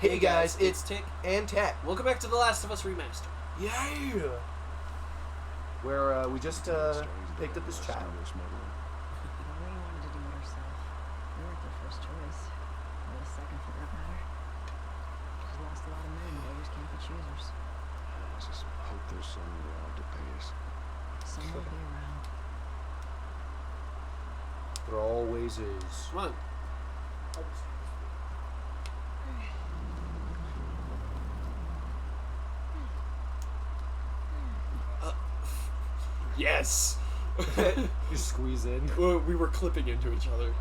Hey guys, it's Tick. and Tech. Welcome back to The Last of Us Remastered. Yeah. Where we just picked up this child. I really wanted to do it herself. We weren't their first choice. Or the second for that matter. She's lost a lot of men, beggars can't be choosers. I just hope there's someone around to pay us. Some will be around. There always is. Come on. Yes! You squeeze in. We were clipping into each other.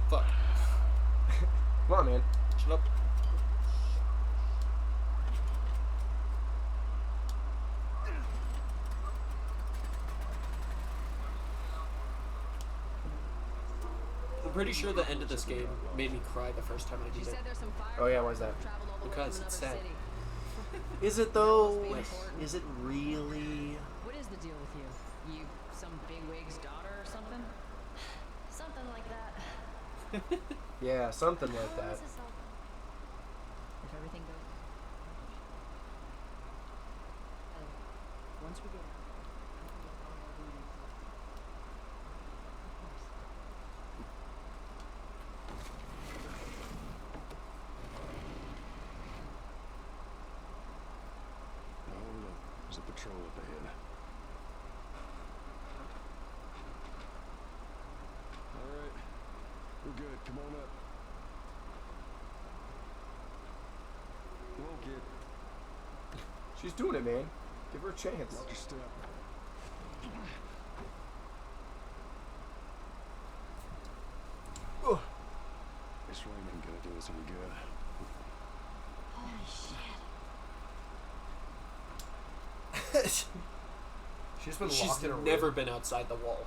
Fuck. Come on, man. Shut up. I'm pretty sure the end of this game made me cry the first time I did it. Oh yeah, why's that? Because it's sad. Is it though? Yes. Is it really? What is the deal with you? You some bigwig's daughter or something? Something like that. Yeah, something like that. If everything goes... Once we get out... Oh, look, there's a patrol up ahead. All right, we're good. Come on up. Come on, kid. She's doing it, man. Give her a chance. Watch your step. Ugh. This rain ain't gonna do us any good. Holy shit. She's been She's locked in a room. never been outside the wall.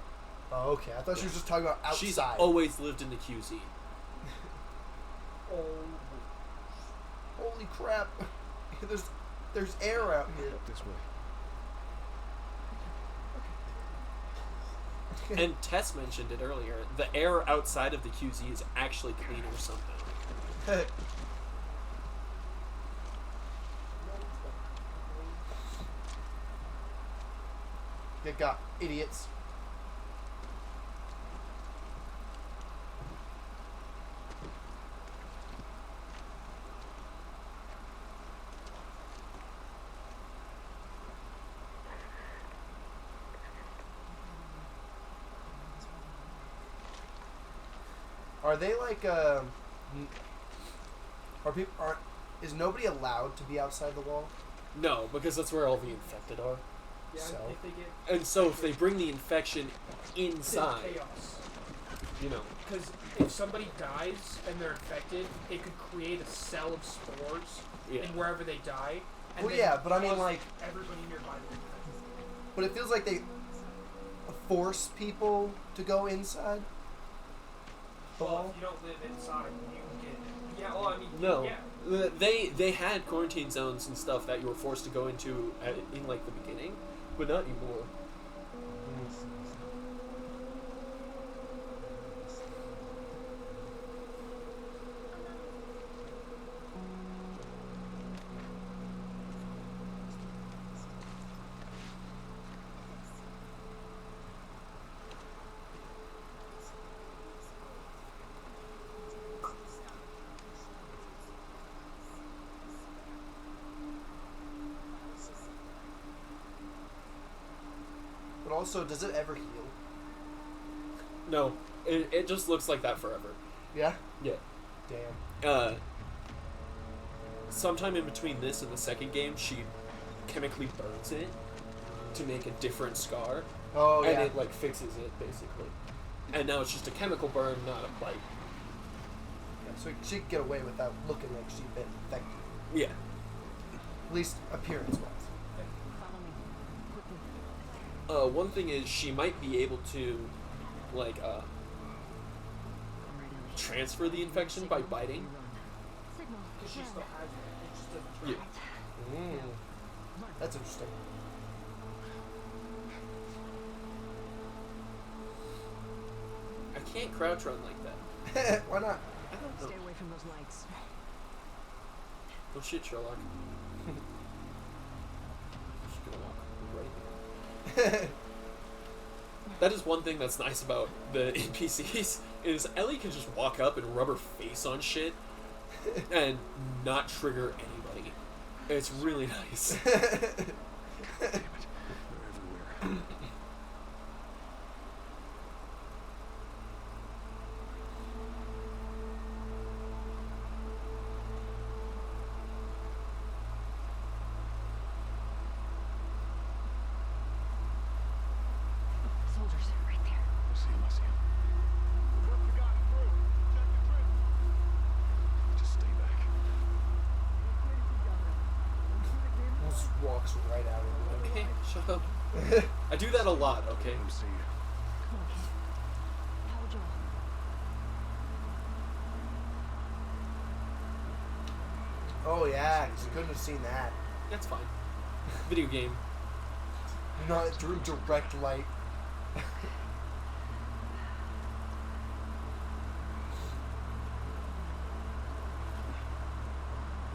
Oh, okay. I thought she was just talking about outside. She's always lived in the QZ. Oh. Holy crap. There's air out here. This way. And Tess mentioned it earlier. The air outside of the QZ is actually cleaner somehow. Get got, idiots. Are they like are people is nobody allowed to be outside the wall? No, because that's where all the infected are. Yeah, So? if they get And so if they bring the infection inside, chaos. you know. Because if somebody dies and they're infected, it could create a cell of spores Yeah. in wherever they die. And Well, then yeah, but I mean, cause like- everybody nearby to be infected. But it feels like they force people to go inside the Well, wall. if you don't live inside, you get. Yeah, well, I mean, No. yeah. They had quarantine zones and stuff that you were forced to go into in like the beginning, but not anymore. But also, does it ever heal? No, it just looks like that forever. Yeah. Yeah. Damn. Sometime in between this and the second game, she chemically burns it to make a different scar, Oh and yeah. it like fixes it basically. And now it's just a chemical burn, not a bite. Yeah, so she could get away without looking like she'd been infected, Yeah. at least appearance-wise. Follow me. One thing is she might be able to, like, I'm ready to transfer the infection by biting. Signal. Because she still has it. It just doesn't Yeah. travel. That's interesting. I can't crouch run like that. Why not? I don't know. Stay away from those lights. Oh shit, Sherlock. Just gonna walk right there. That is one thing that's nice about the NPCs is Ellie can just walk up and rub her face on shit and not trigger anybody. It's really nice. Damn it. They're everywhere. Soldiers, right there. I see him, I see him. We've gotten through. Check the trip. Just stay back. Just walks right out of Hey, shut up. I do that a lot, okay? Let him see you. Come on, kid. How would you? Oh yeah, 'cause you couldn't have seen that. That's fine. Video game. Not through direct light.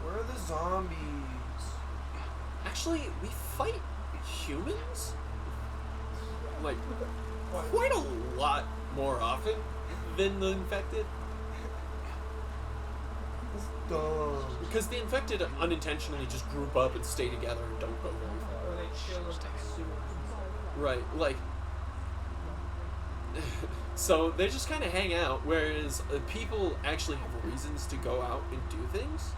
Where are the zombies? Actually, we fight humans? Like, quite a lot more often than the infected. It's dumb. Because the infected unintentionally just group up and stay together and don't go very far. Or they chill in the sewers and stuff. Right, like... so they just kind of hang out, whereas people actually have reasons to go out and do things.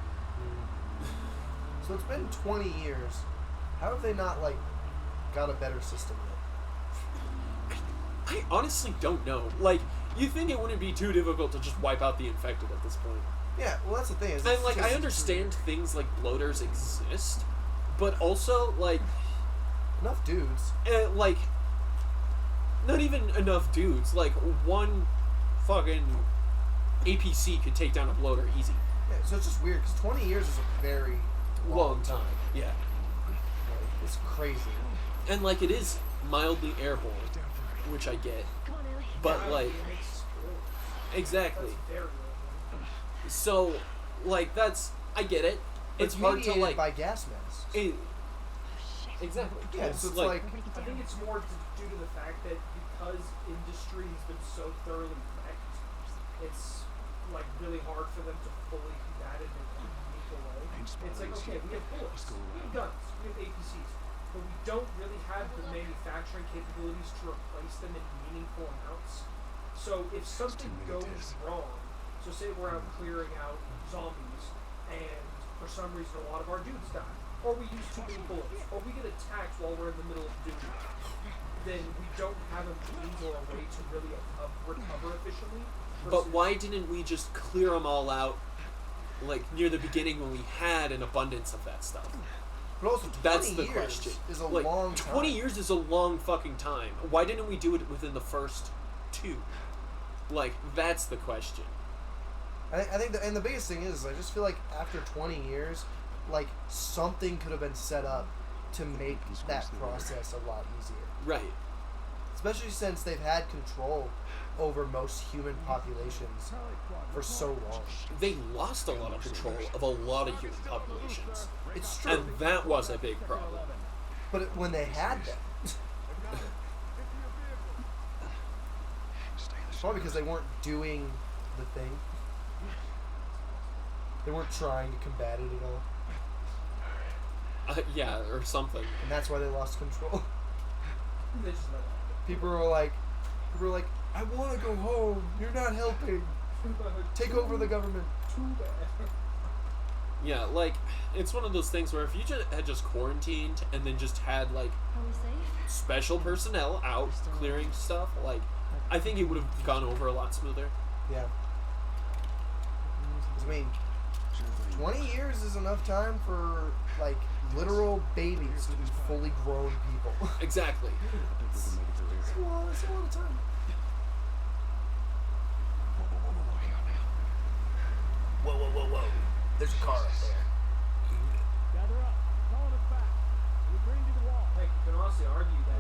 So it's been 20 years. How have they not, like, got a better system yet? I honestly don't know. Like, you think it wouldn't be too difficult to just wipe out the infected at this point. Yeah, well, that's the thing. Is And, it's like, I just- understand things like bloaters exist, but also, like, Enough dudes. like, not even enough dudes. Like, one fucking APC could take down a bloater easy. Yeah, so it's just weird, because 20 years is a very Long time. Yeah. Like, it's crazy. And, like, it is mildly airborne, which I get. Come on, Ellie. But, Yeah, like, it makes skills. exactly. That's very relevant. So, like, that's, I get it. But It's hard to, mediated like, by gas masks. it, Oh, shit. exactly. Yeah, so it's like, like Everybody I get think down. it's more due to the fact that because industry has been so thoroughly wrecked, it's like really hard for them to fully combat it in a meaningful way. It's like, okay, we have bullets, we have guns, we have APCs, but we don't really have the manufacturing capabilities to replace them in meaningful amounts. So if something goes wrong, so say we're out clearing out zombies, and for some reason a lot of our dudes die, or we use too many bullets, or we get attacked while we're in the middle of duty, then we don't have a means or a way to really recover efficiently. but versus- why didn't we just clear them all out, like, near the beginning when we had an abundance of that stuff? But also, 20 That's the years question. is a Like, long time. 20 years is a long fucking time. Why didn't we do it within the first 2? Like, that's the question. I think, and the biggest thing is, I just feel like after 20 years, like, something could have been set up to make that process a lot easier. Right. Especially since they've had control over most human populations for so long. They lost a lot of control of a lot of human populations. It's true. And that was a big problem. But when they had them, it's probably because they weren't doing the thing. They weren't trying to combat it at all. Yeah, or something. And that's why they lost control. They just let it People were like, I want to go home. You're not helping. happen. Take over the government. Too bad. Yeah, like, it's one of those things where if you had just quarantined and then just had, like, Are we safe? special personnel out clearing stuff, like, I think it would have gone over a lot smoother. Yeah. 'Cause, I mean, 20 years is enough time for, like, literal babies to be fully grown people. Exactly. It's a lot of time. Whoa, whoa, whoa, whoa. There's a car up there. Gather up. Calling us back. We're green to the wall. Heck, you can honestly argue that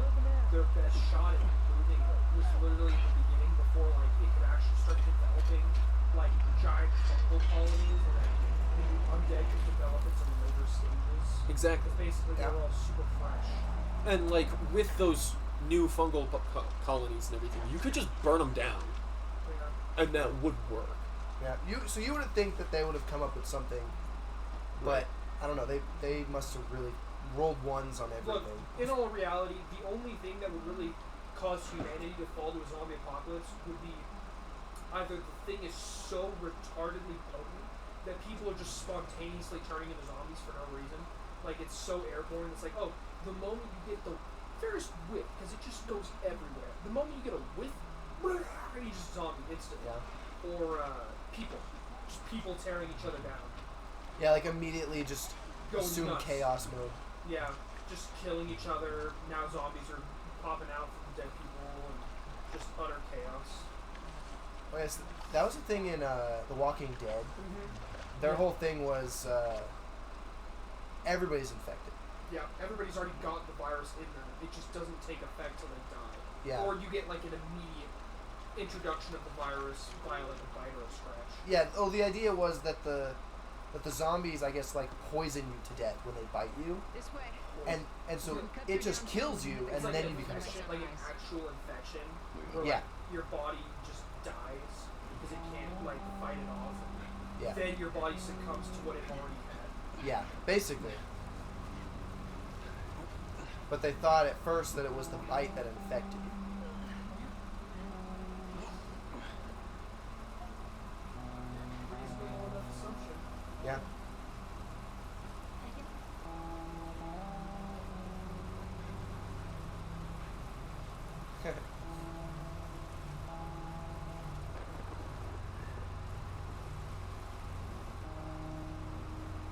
their best shot at moving was literally in the beginning before like it could actually start developing Dead could develop in some later stages. Exactly. Because basically Yeah. they're all super fresh. And like with those new fungal colonies and everything, you could just burn them down, Yeah. and that would work. Yeah. So you would think that they would have come up with something, but I don't know. They must have really rolled ones on Look, everything. in all reality, the only thing that would really cause humanity to fall to a zombie apocalypse would be either the thing is so retardedly potent that people are just spontaneously turning into zombies for no reason. Like, it's so airborne. It's like, oh, the moment you get the first whiff, because it just goes everywhere. The moment you get a whiff, you just zombie instantly. Yeah. Or people. Just people tearing each other down. Yeah, like immediately just Going assume nuts. chaos mode. Yeah, just killing each other. Now zombies are popping out from dead people and just utter chaos. Oh, yes, that was the thing in The Walking Dead. Their Yeah. whole thing was everybody's infected. Yeah, everybody's already got the virus in them. It just doesn't take effect till they die. Yeah. Or you get like an immediate introduction of the virus via like a bite or a scratch. Yeah. Oh, the idea was that the zombies, I guess, like poison you to death when they bite you, This way. and so it just kills you, It's and like then an you become infection, something. like an actual infection, where Yeah. like, your body just dies because it can't like fight it off. And Yeah. then your body succumbs to what it already had. Yeah, basically. But they thought at first that it was the bite that infected you. Reasonable enough assumption. Yeah.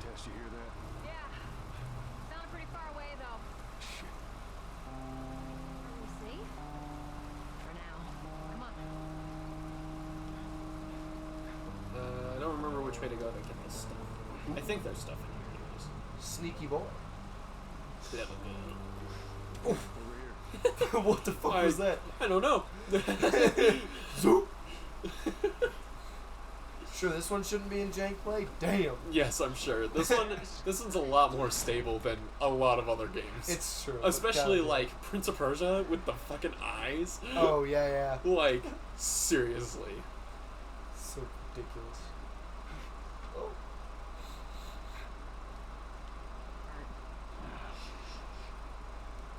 Tess, you hear that? Yeah. Sounded pretty far away though. Shit. Are we safe? For now. Come on. I don't remember which way to go to get this stuff. I think there's stuff in here anyways. Sneaky boy. Yeah, Over here. What the fuck was that? I don't know. Zoop. Sure, this one shouldn't be in jank play. Damn. Yes, I'm sure. This one's a lot more stable than a lot of other games. It's true. Especially Gotta be. like Prince of Persia with the fucking eyes. Oh yeah, yeah. Like, seriously. So ridiculous. Oh.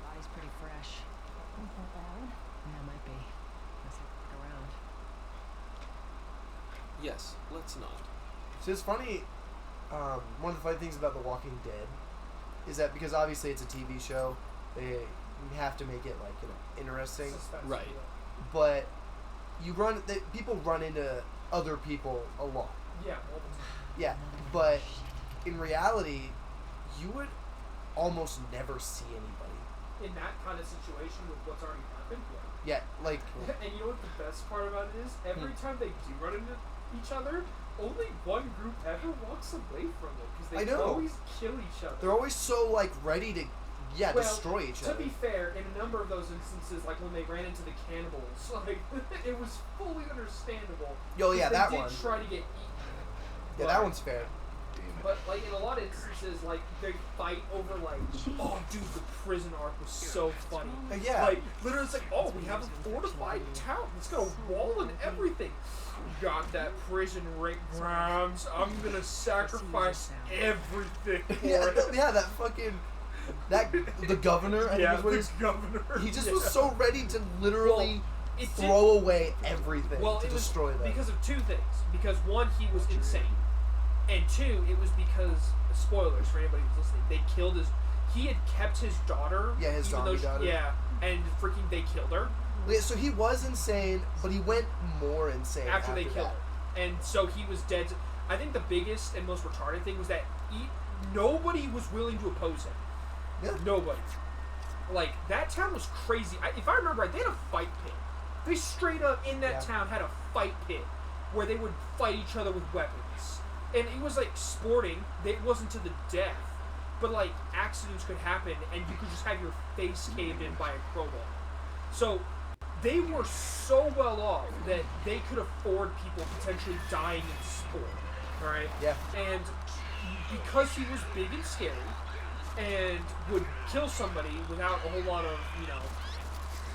Body's pretty fresh. Is that bad? Yeah, it might be. Let's look around. Yes, let's not. So it's funny. One of the funny things about The Walking Dead is that because obviously it's a TV show, they have to make it like interesting. Suspense, Right. yeah. But people run into other people a lot. Yeah, all the time. Yeah, but in reality, you would almost never see anybody. In that kind of situation with what's already happened, Yeah, like and you know what the best part about it is? Every time they do run into each other, only one group ever walks away from it because I they know. always kill each other. they're always so like ready to, Well, destroy each To other. be fair, in a number of those instances, like when they ran into the cannibals, like it was fully understandable. Oh yeah, 'cause that they one. did try to get eaten. Yeah, that one's fair. But like in a lot of instances, like they fight over like, oh dude, the prison arc was so funny. Yeah. Like literally, it's like, oh, we have a fortified town. It's got a wall and everything. Got that prison Rick Grimes. I'm gonna sacrifice everything for Yeah, it. yeah, that fucking the governor. I think Yeah, is what the he's- governor. he just Yeah. was so ready to literally It did- throw away everything Well, to it was destroy them. because of two things. Because one, he was insane, and two, it was because spoilers for anybody who's listening. They killed his. He had kept his daughter. Yeah, his even though zombie daughter. Yeah, and freaking they killed her Yeah, so he was insane, but he went more insane after they that. killed her, and so he was dead. I think the biggest and most retarded thing was that nobody was willing to oppose him. Yeah. Nobody. Like that town was crazy. If I remember right, they had a fight pit. They straight up in that Yeah. town had a fight pit where they would fight each other with weapons, and it was like sporting. It wasn't to the death, but like accidents could happen, and you could just have your face caved in by a crowbar. So they were so well off that they could afford people potentially dying in sport. All right. Yeah. And because he was big and scary and would kill somebody without a whole lot of,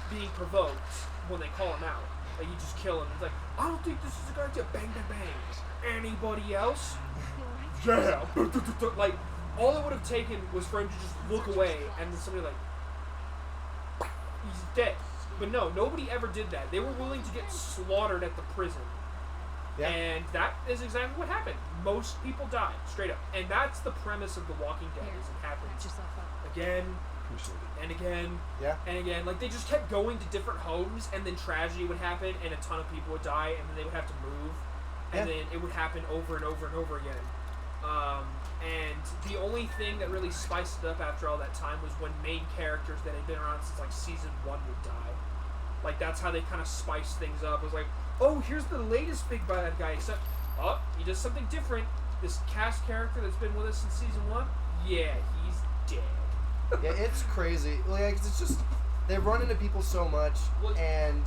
being provoked when they call him out. Like, you just kill him. It's like, I don't think this is a good idea. Bang, bang, bang. Anybody else? Yeah. Like, all it would have taken was for him to just look away and then somebody like, he's dead. But no, nobody ever did that. They were willing to get slaughtered at the prison. Yeah. And that is exactly what happened. Most people died, straight up. And that's the premise of The Walking Dead, is it happens Patch yourself up. again and again Yeah. and again. Like, they just kept going to different homes, and then tragedy would happen, and a ton of people would die, and then they would have to move, and Yeah. then it would happen over and over and over again. And the only thing that really spiced it up after all that time was when main characters that had been around since, like, season 1 would die. Like, that's how they kind of spiced things up. It was like, oh, here's the latest big bad guy, except, oh, he does something different. This cast character that's been with us since season 1, yeah, he's dead. Yeah, it's crazy. Like, it's just they run into people so much, Well- and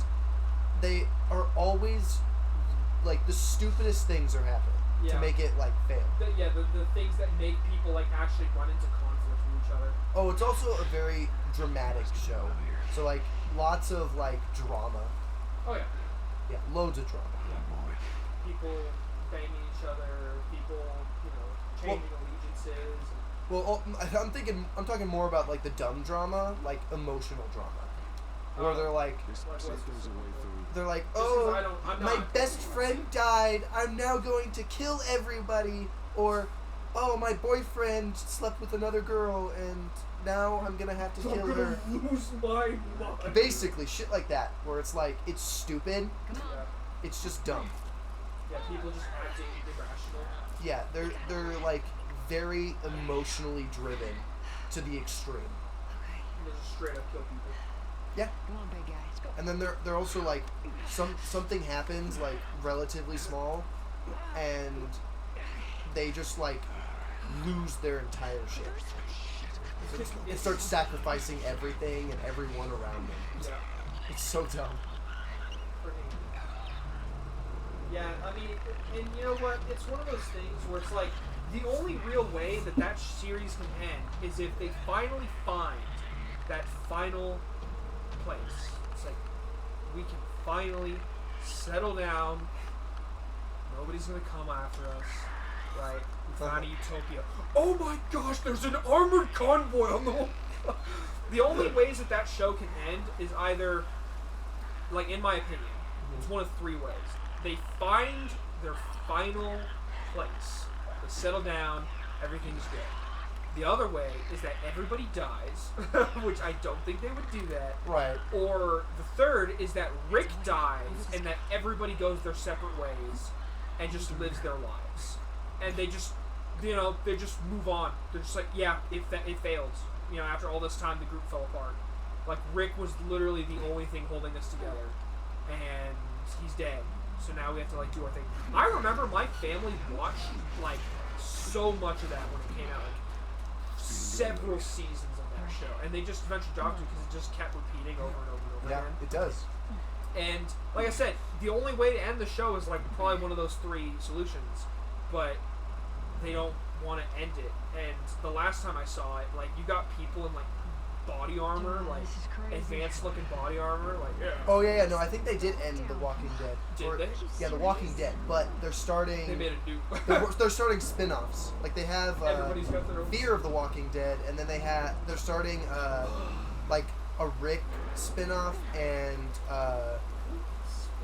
they are always like the stupidest things are happening Yeah. to make it like fail. The things that make people, like, actually run into conflict with each other. Oh, it's also a very dramatic show. So like lots of like drama. Oh, yeah. Yeah, loads of drama. People banging each other, people, changing allegiances. Well, I'm talking more about like the dumb drama, like emotional drama, where they're like, oh, I'm my not- best friend died. I'm now going to kill everybody. Or, oh, my boyfriend slept with another girl, and now I'm gonna have to I'm kill gonna her. lose my mind. Basically, shit like that, where it's like it's stupid. Come on. Yeah. It's just dumb. Yeah, people just acting irrational. Yeah, they're like very emotionally driven to the extreme. And they just straight up kill people. Yeah. Come on, big guy. Let's go. And then they're also like something happens like relatively small, and they just like lose their entire shit. They start sacrificing everything and everyone around them. Yeah. It's so dumb. Freaking. Yeah, I mean, and you know what? It's one of those things where it's like, the only real way that that series can end is if they finally find that final place. It's like, we can finally settle down. Nobody's gonna come after us, right? We found a utopia. Oh my gosh, there's an armored convoy on the whole. The only ways that that show can end is either, like, in my opinion, it's one of three ways. They find their final place. They settle down. Everything's good. The other way is that everybody dies, which I don't think they would do that. Right. Or the third is that Rick dies and that everybody goes their separate ways and just lives their lives. And they just, they just move on. They're just like, yeah, it failed. After all this time, the group fell apart. Like, Rick was literally the only thing holding us together. And he's dead. So now we have to, like, do our thing. I remember my family watched, like, so much of that when it came out. Like, several seasons of that show. And they just eventually dropped it because it just kept repeating over and over and over Yeah, again. it does. And, like I said, the only way to end the show is, like, probably one of those three solutions. But they don't want to end it. And the last time I saw it, like, you got people in, like, body armor, Dude, like, this is crazy. advanced looking body armor, like, yeah. Oh yeah, no, I think they did end The Walking Dead. Did they? Yeah, The Walking Dead, but they're starting. They made a new. They're starting spin-offs. Like they have Everybody's got their own. Fear of the Walking Dead, and then they're starting like a Rick spin-off and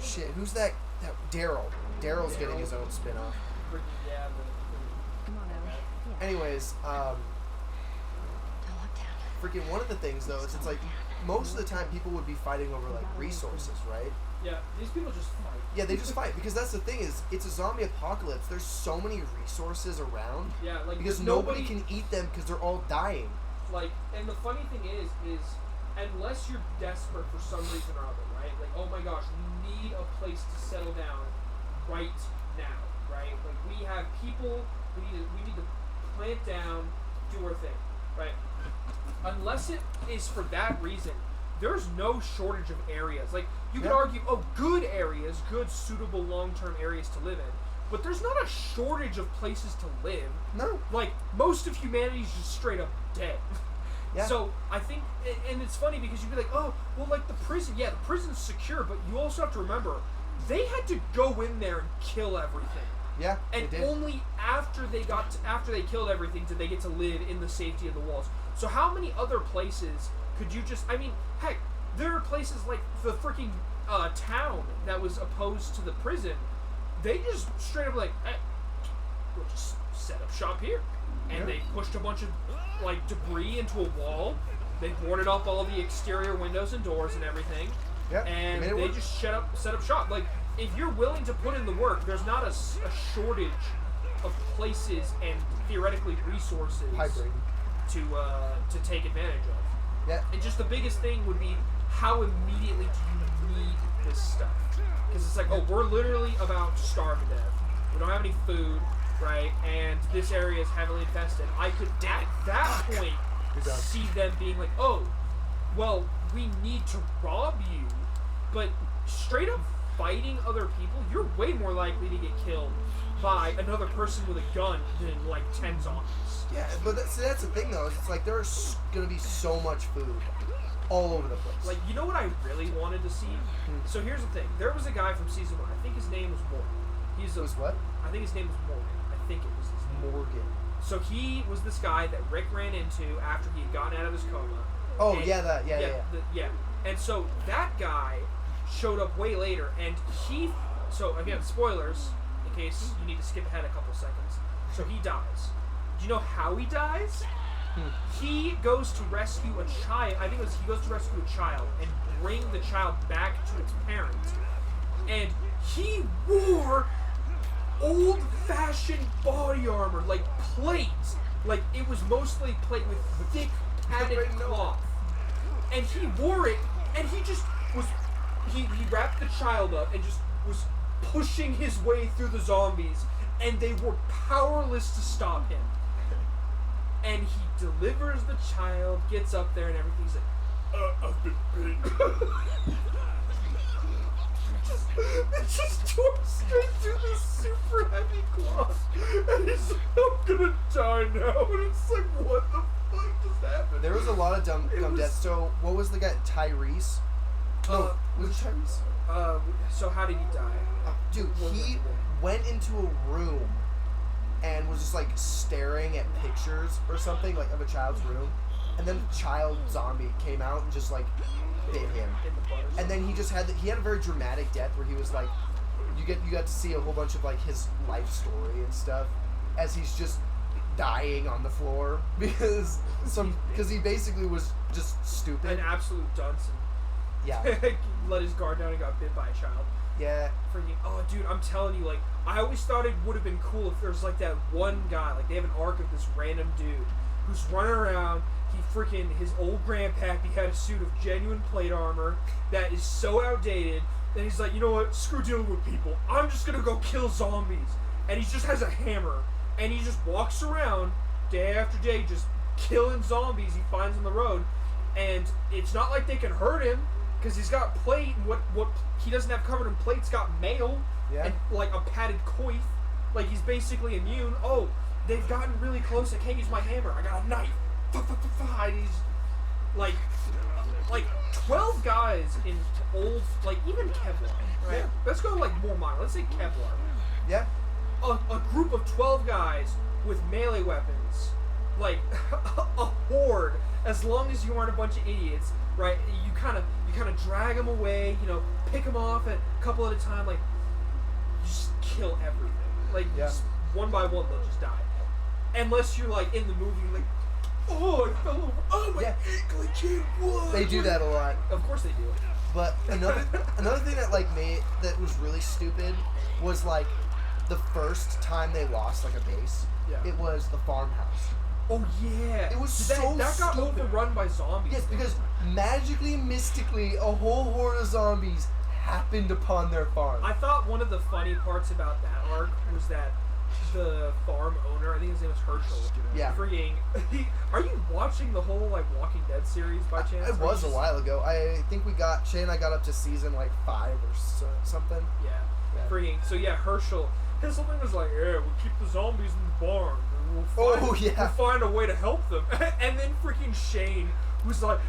shit. Who's that? Daryl. Daryl's getting his own spin-off. Yeah, Come on, Ellie. Yeah. Anyways, Don't look down. freaking one of the things though is it's like most of the time people would be fighting over like resources, right? yeah, these people just fight. Yeah, they just fight because that's the thing is it's a zombie apocalypse. There's so many resources around Yeah, like because there's nobody can eat them because they're all dying. like, and the funny thing is unless you're desperate for some reason or other, right? Like, oh my gosh, we need a place to settle down right now, right? Like, we have people, we need to plant down, do our thing, right? Unless it is for that reason, there's no shortage of areas. Like, you could Yeah. argue, oh, good areas, good, suitable, long-term areas to live in. but there's not a shortage of places to live. No. Like, most of humanity is just straight up dead. Yeah. So, I think, and it's funny because you'd be like, oh, well, like, the prison, yeah, the prison's secure, but you also have to remember, they had to go in there and kill everything. Yeah, And they did. only after they killed everything did they get to live in the safety of the walls. So how many other places could you just, I mean, heck, there are places like the freaking town that was opposed to the prison. They just straight up like, hey, we'll just set up shop here. And Yeah. they pushed a bunch of like debris into a wall. They boarded up all the exterior windows and doors and everything. Yeah, And made it they work. just set up shop. Like, if you're willing to put in the work, there's not a shortage of places and theoretically resources Hybrid. to take advantage of. Yeah. And just the biggest thing would be, how immediately do you need this stuff? Because it's like, oh, we're literally about to starve to death. We don't have any food, right? And this area is heavily infested. I could, at that point, You're done. see them being like, oh, well, we need to rob you. But straight up fighting other people, you're way more likely to get killed by another person with a gun than like 10 zombies. Yeah, but that's the thing though. Is it's like there's gonna be so much food all over the place. Like, you know what I really wanted to see? So here's the thing. There was a guy from season 1. I think his name was Morgan. He's it was what? I think his name was Morgan. I think it was his name. Morgan. So he was this guy that Rick ran into after he had gotten out of his coma. Oh And- yeah, yeah. yeah. And so that guy showed up way later, and he. So again, spoilers in case you need to skip ahead a couple seconds. So he dies. Do you know how he dies? He goes to rescue a child. I think it was he goes to rescue a child and bring the child back to its parent. And he wore old-fashioned body armor, like plate. Like it was mostly plate with thick padded I know. cloth. And he wore it, and he just was. He wrapped the child up and just was pushing his way through the zombies, and they were powerless to stop him. And he delivers the child, gets up there, and everything's like, I've been bitten. It just tore straight through this super heavy cloth, and he's like, I'm gonna die now. And it's like, what the fuck just happened? There was a lot of dumb was- deaths. So what was the guy? Tyrese? No, was it Tyrese? So how did he die? Dude, What was he it? went into a room and was just like staring at pictures or something, like of a child's room, and then a child zombie came out and just like bit him. In the butt or And then he just had he had a very dramatic death where he was like, you got to see a whole bunch of like his life story and stuff as he's just dying on the floor because he basically was just stupid. an absolute dunce. Yeah, Let his guard down and got bit by a child. yeah. Freaking, oh dude, I'm telling you, like, I always thought it would have been cool if there was like that one guy, like they have an arc of this random dude who's running around. His old grandpappy had a suit of genuine plate armor that is so outdated that he's like, you know what, screw dealing with people, I'm just gonna go kill zombies. And he just has a hammer and he just walks around day after day just killing zombies he finds on the road. And it's not like they can hurt him because he's got plate, and what he doesn't have covered in plate's got mail Yeah. and like a padded coif. Like he's basically immune. Oh, they've gotten really close. I can't use my hammer. I got a knife. And he's like 12 guys in old, like even Kevlar. Right? Yeah. Let's go like more modern. Let's say Kevlar. Yeah. A group of 12 guys with melee weapons, like a horde. As long as you aren't a bunch of idiots, right? You kind of drag them away. You know, pick them off a couple at a time. Like you just kill everything. Like Yeah. just one by one, they'll just die. Unless you're like in the movie, like, oh, I fell over. Oh my Yeah. ankle, I can't walk. They do that a lot. Of course they do. But another thing that like that was really stupid was like the first time they lost like a base. Yeah. It was the farmhouse. Oh yeah. It was That- so that got stupid. overrun by zombies. Yes, because magically, mystically, a whole horde of zombies happened upon their farm. I thought one of the funny parts about that arc was that the farm owner, I think his name was Herschel. Yeah. Freaking. Are you watching the whole like Walking Dead series by chance? It Or was you a just- while ago. I think Shay and I got up to season like 5 or something. Yeah. Yeah. Freaking. So yeah, Herschel. His whole thing was like, yeah, we'll keep the zombies in the barn. And Oh, yeah. We'll find a way to help them. And then freaking Shane, who's like,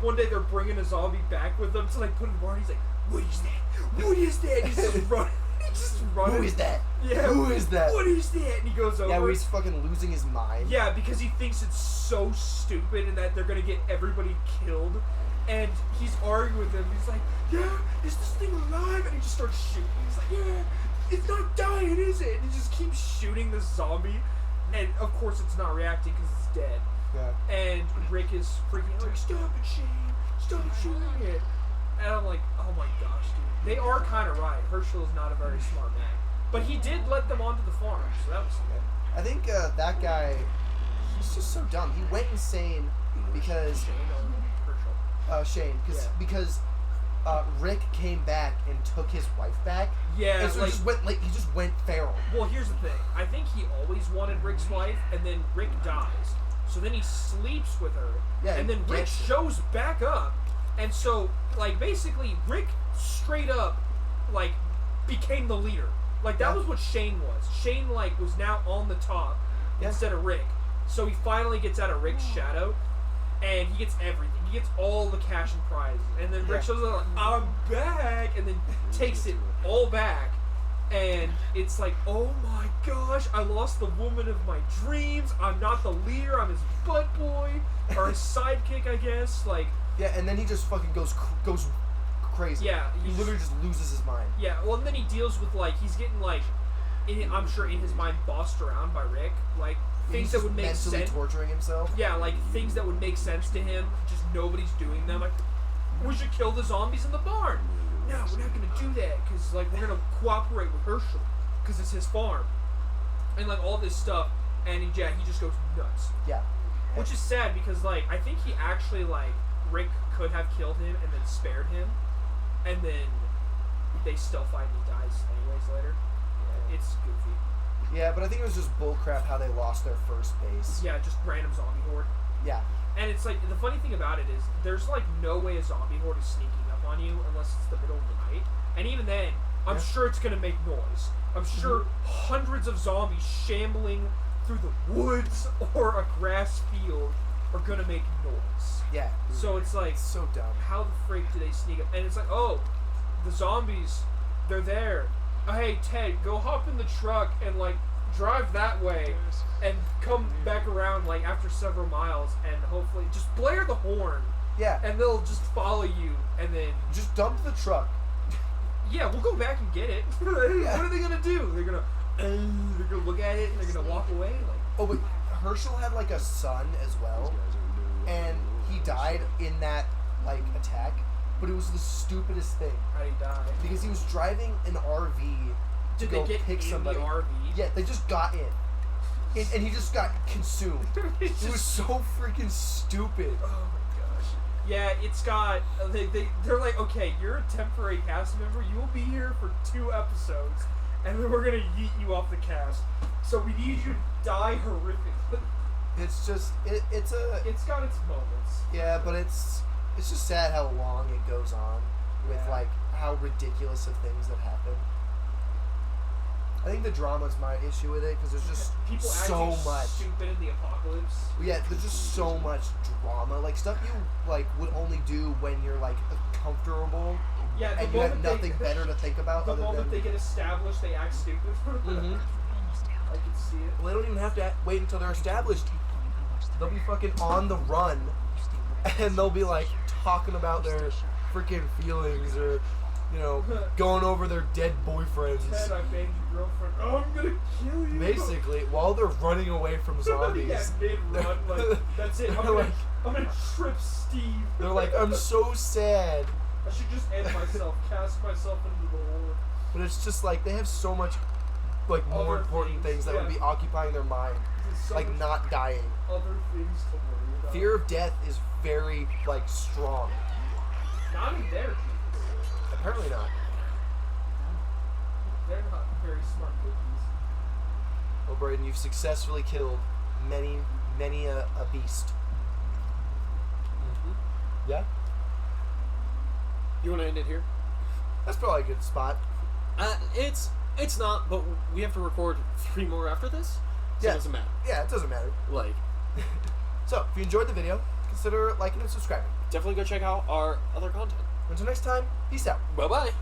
one day they're bringing a zombie back with them to like put in the barn. He's like, what is that? What is that? He's just running. He's just running. Who is that? Yeah. Who is that? What is that? And he goes over. Yeah, where he's fucking losing his mind. Yeah, because he thinks it's so stupid and that they're gonna get everybody killed. And he's arguing with him. He's like, yeah, is this thing alive? And he just starts shooting. He's like, yeah, it's not dying, is it? And he just keeps shooting this zombie. And of course it's not reacting because it's dead. Yeah. And Rick is freaking like, stop it, Shane. Stop shooting it. And I'm like, oh my gosh, dude. They are kind of right. Herschel is not a very smart man. But he did let them onto the farm, so that was good. I think that guy, he's just so dumb. He went insane because Shane, because Rick came back and took his wife back. Yeah, and so he just went feral. Well, here's the thing. I think he always wanted Rick's wife, and then Rick dies. So then he sleeps with her, Yeah, and then he Rick gets it. shows back up, and so like basically Rick straight up like became the leader. Like that Yeah. was what Shane was. Shane like was now on the top Yeah. instead of Rick. So he finally gets out of Rick's shadow, and he gets everything. He gets all the cash and prizes, and then Rick Yeah. shows up like, I'm back, and then takes it all back. And it's like, oh my gosh, I lost the woman of my dreams. I'm not the leader. I'm his butt boy or his sidekick, I guess. Like, Yeah, and then he just fucking goes crazy. yeah, He literally just loses his mind. yeah. Well, and then he deals with like he's getting like, I'm sure in his mind bossed around by Rick, like things He's that just would make mentally sense. torturing himself. Yeah, like things that would make sense to him. Just nobody's doing them. Like, we should kill the zombies in the barn. No, we're not gonna do that because like we're gonna cooperate with Herschel because it's his farm, and like all this stuff. And he just goes nuts, Yeah. which is sad because like I think he actually like Rick could have killed him and then spared him, and then they still fight and he dies anyways later. Yeah, it's goofy. Yeah, but I think it was just bullcrap how they lost their first base. Yeah, just random zombie horde. Yeah. And it's like, the funny thing about it is, there's like no way a zombie horde is sneaking up on you unless it's the middle of the night. And even then, I'm Yeah. sure it's gonna make noise. I'm sure hundreds of zombies shambling through the woods or a grass field are gonna make noise. Yeah. So it's like, It's so dumb. how the freak do they sneak up? And it's like, oh, the zombies, they're there. Oh, hey, Ted, go hop in the truck and like drive that way and come back around like after several miles and hopefully just blare the horn Yeah. and they'll just follow you and then Just dump the truck. yeah, we'll go back and get it. What are they gonna do? They're gonna look at it and they're gonna walk away like. Oh, but Herschel had like a son as well, and he died in that like attack. But it was the stupidest thing How'd he die? because he was driving an RV to Did go they get pick in somebody. the RV? Yeah, they just got in, and he just got consumed. It's It was just- so freaking stupid. Oh my gosh. Yeah, it's got. They're like, okay, you're a temporary cast member. You will be here for 2 episodes, and then we're gonna yeet you off the cast. So we need you to die horrifically. It's just it's a It's got its moments. yeah, but it's just sad how long it goes on with Yeah. like how ridiculous of things that happen. I think the drama's my issue with it because there's just People so acting much. stupid in the apocalypse. Yeah, there's just so much drama, like stuff you like would only do when you're like comfortable Yeah, the and you have moment nothing better to think about The other moment than. they get established, they act stupid. Mhm. I can see it. Well, they don't even have to wait until they're established. They'll be fucking on the run, and they'll be like talking about their freaking feelings or, you know, going over their dead boyfriends. Ted, I banged your girlfriend. Oh, I'm gonna kill you. Basically, while they're running away from zombies, Yeah, mid-run, like, that's it. I'm They're gonna, like- I'm gonna trip Steve. they're like, I'm so sad. I should just end myself, cast myself into the hole. But it's just like they have so much, like more Other important things, things that would yeah. be occupying their mind, There's so like much not dying. other things to worry about. Fear of death is very like strong. Not in their kids. Apparently not. They're not very smart cookies. Well, Braden, you've successfully killed many a beast. Yeah, You want to end it here? that's probably a good spot. It's It's not, but we have to record 3 more after this. So Yeah. it doesn't matter. Yeah, it doesn't matter. Like, So, if you enjoyed the video, consider liking and subscribing. definitely go check out our other content. Until next time, peace out. Bye bye.